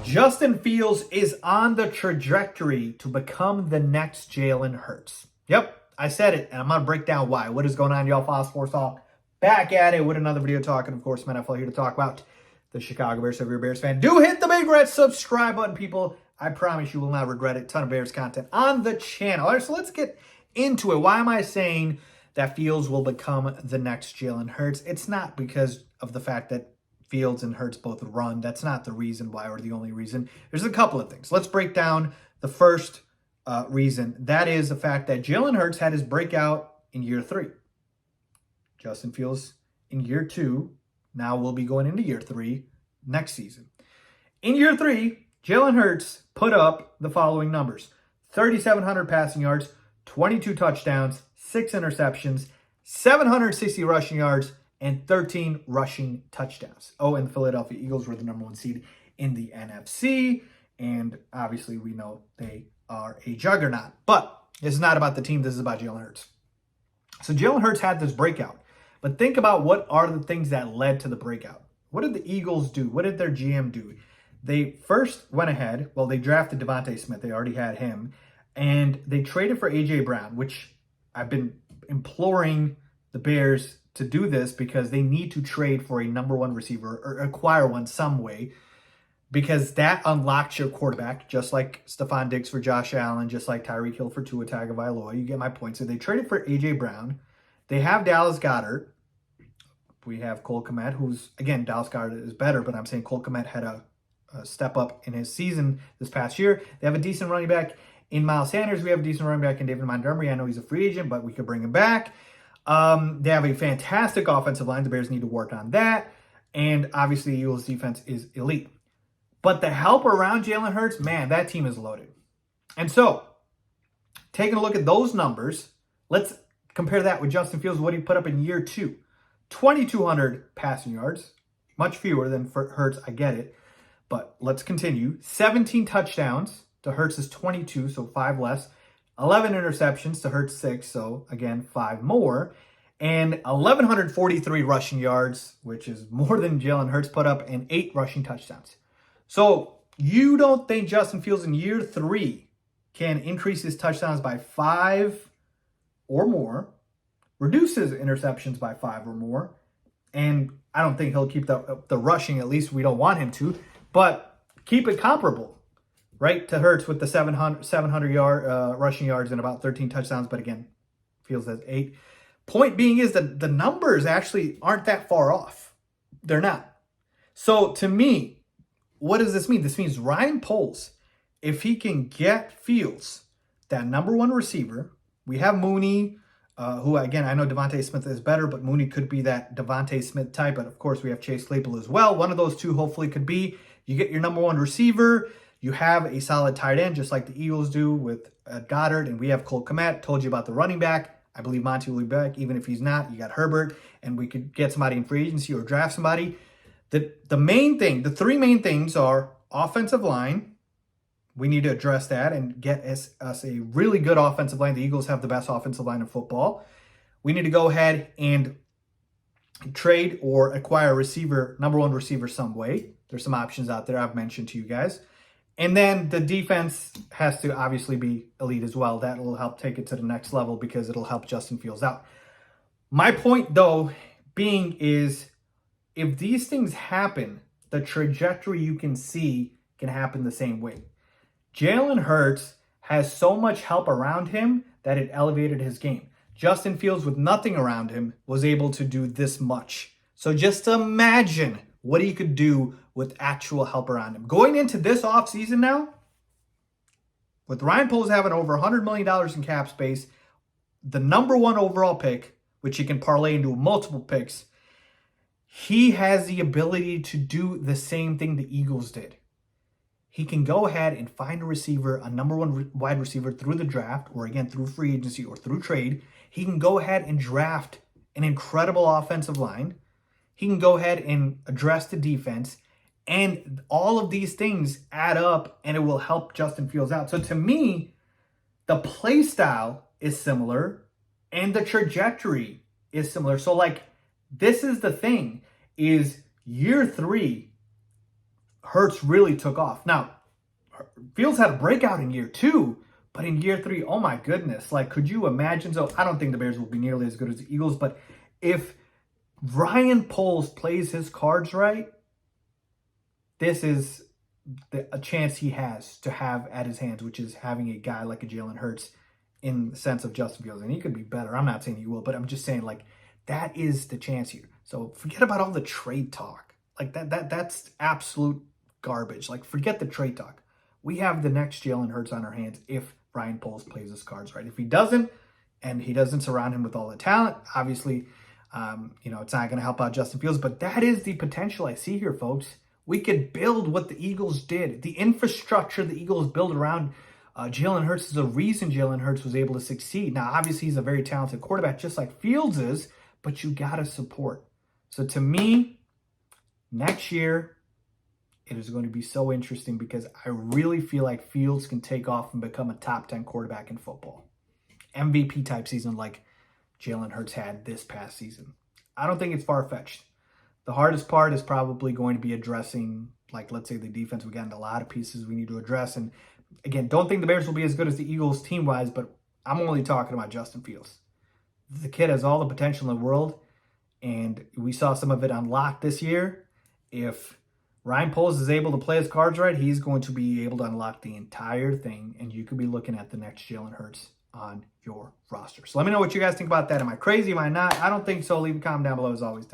Justin Fields is on the trajectory to become the next Jalen Hurts. Yep, I said it, and I'm going to break down why. What is going on, y'all? Faiz Sports Talk. Back at it with another video talking, of course, NFL here to talk about the Chicago Bears. So if you're a Bears fan, do hit the big red subscribe button, people. I promise you will not regret it. Ton of Bears content on the channel. All right, so let's get into it. Why am I saying that Fields will become the next Jalen Hurts? It's not because of the fact that Fields and Hurts both run. That's not the reason why, or the only reason. There's a couple of things. Let's break down the first reason. That is the fact that Jalen Hurts had his breakout in year 3. Justin Fields in year 2. Now we'll be going into year 3 next season. In year 3, Jalen Hurts put up the following numbers: 3,700 passing yards, 22 touchdowns, 6 interceptions, 760 rushing yards, and 13 rushing touchdowns. Oh, and the Philadelphia Eagles were the #1 seed in the NFC. And obviously we know they are a juggernaut. But this is not about the team. This is about Jalen Hurts. So Jalen Hurts had this breakout. But think about what are the things that led to the breakout. What did the Eagles do? What did their GM do? They first went ahead. Well, they drafted Devontae Smith. They already had him. And they traded for A.J. Brown, which I've been imploring the Bears to do this because they need to trade for a #1 receiver or acquire one some way, because that unlocks your quarterback, just like Stephon Diggs for Josh Allen, just like Tyreek Hill for Tua Tagovailoa. You get my point. So they traded for A.J. Brown. They have Dallas Goedert. We have Cole Kmet, who's, again, Dallas Goedert is better, but I'm saying Cole Kmet had a step up in his season this past year. They have a decent running back in Miles Sanders. We have a decent running back in David Montgomery. I know he's a free agent, but we could bring him back. They have a fantastic offensive line. The Bears need to work on that. And obviously, the Eagles' defense is elite. But the help around Jalen Hurts, man, that team is loaded. And so, taking a look at those numbers, let's compare that with Justin Fields, what he put up in year 2. 2,200 passing yards, much fewer than for Hurts, I get it. But let's continue. 17 touchdowns to Hurts' 22, so 5 less. 11 interceptions to Hurts' 6, so again, 5 more. And 1,143 rushing yards, which is more than Jalen Hurts put up, and 8 rushing touchdowns. So you don't think Justin Fields in year 3 can increase his touchdowns by 5 or more, reduce his interceptions by 5 or more, and I don't think he'll keep the rushing, at least we don't want him to, but keep it comparable, right, to Hurts with the 700 rushing yards and about 13 touchdowns, but again, Fields has 8. Point being is that the numbers actually aren't that far off. They're not. So to me, what does this mean? This means Ryan Poles, if he can get Fields, that #1 receiver, we have Mooney, who, again, I know Devontae Smith is better, but Mooney could be that Devontae Smith type. But, of course, we have Chase Claypool as well. One of those two hopefully could be. You get your #1 receiver. You have a solid tight end, just like the Eagles do with Goddard. And we have Cole Kmet. Told you about the running back. I believe Monty will be back. Even if he's not, you got Herbert. And we could get somebody in free agency or draft somebody. The main thing, the 3 main things are offensive line. We need to address that and get us a really good offensive line. The Eagles have the best offensive line in football. We need to go ahead and trade or acquire a receiver, #1 receiver some way. There's some options out there I've mentioned to you guys. And then the defense has to obviously be elite as well. That will help take it to the next level because it'll help Justin Fields out. My point, though, being is if these things happen, the trajectory you can see can happen the same way. Jalen Hurts has so much help around him that it elevated his game. Justin Fields, with nothing around him, was able to do this much. So just imagine what he could do with actual help around him. Going into this offseason now, with Ryan Poles having over $100 million in cap space, the #1 overall pick, which he can parlay into multiple picks, he has the ability to do the same thing the Eagles did. He can go ahead and find a receiver, a #1 wide receiver through the draft, or again, through free agency or through trade. He can go ahead and draft an incredible offensive line. He can go ahead and address the defense. And all of these things add up, and it will help Justin Fields out. So to me, the play style is similar, and the trajectory is similar. So, like, this is the thing, is year 3, Hurts really took off. Now, Fields had a breakout in year 2, but in year 3, oh my goodness. Like, could you imagine? So I don't think the Bears will be nearly as good as the Eagles, but if Ryan Poles plays his cards right, this is a chance he has to have at his hands, which is having a guy like a Jalen Hurts in the sense of Justin Fields. And he could be better. I'm not saying he will, but I'm just saying, like, that is the chance here. So forget about all the trade talk. Like, that's absolute garbage. Like, forget the trade talk. We have the next Jalen Hurts on our hands if Ryan Poles plays his cards right. If he doesn't, and he doesn't surround him with all the talent, obviously, it's not going to help out Justin Fields. But that is the potential I see here, folks. We could build what the Eagles did. The infrastructure the Eagles built around Jalen Hurts is the reason Jalen Hurts was able to succeed. Now, obviously, he's a very talented quarterback, just like Fields is, but you got to support. So to me, next year, it is going to be so interesting because I really feel like Fields can take off and become a top 10 quarterback in football. MVP type season like Jalen Hurts had this past season. I don't think it's far-fetched. The hardest part is probably going to be addressing, like, let's say the defense. We got a lot of pieces we need to address. And again, don't think the Bears will be as good as the Eagles team-wise, but I'm only talking about Justin Fields. The kid has all the potential in the world, and we saw some of it unlocked this year. If Ryan Poles is able to play his cards right, he's going to be able to unlock the entire thing, and you could be looking at the next Jalen Hurts on your roster. So let me know what you guys think about that. Am I crazy? Am I not? I don't think so. Leave a comment down below as always.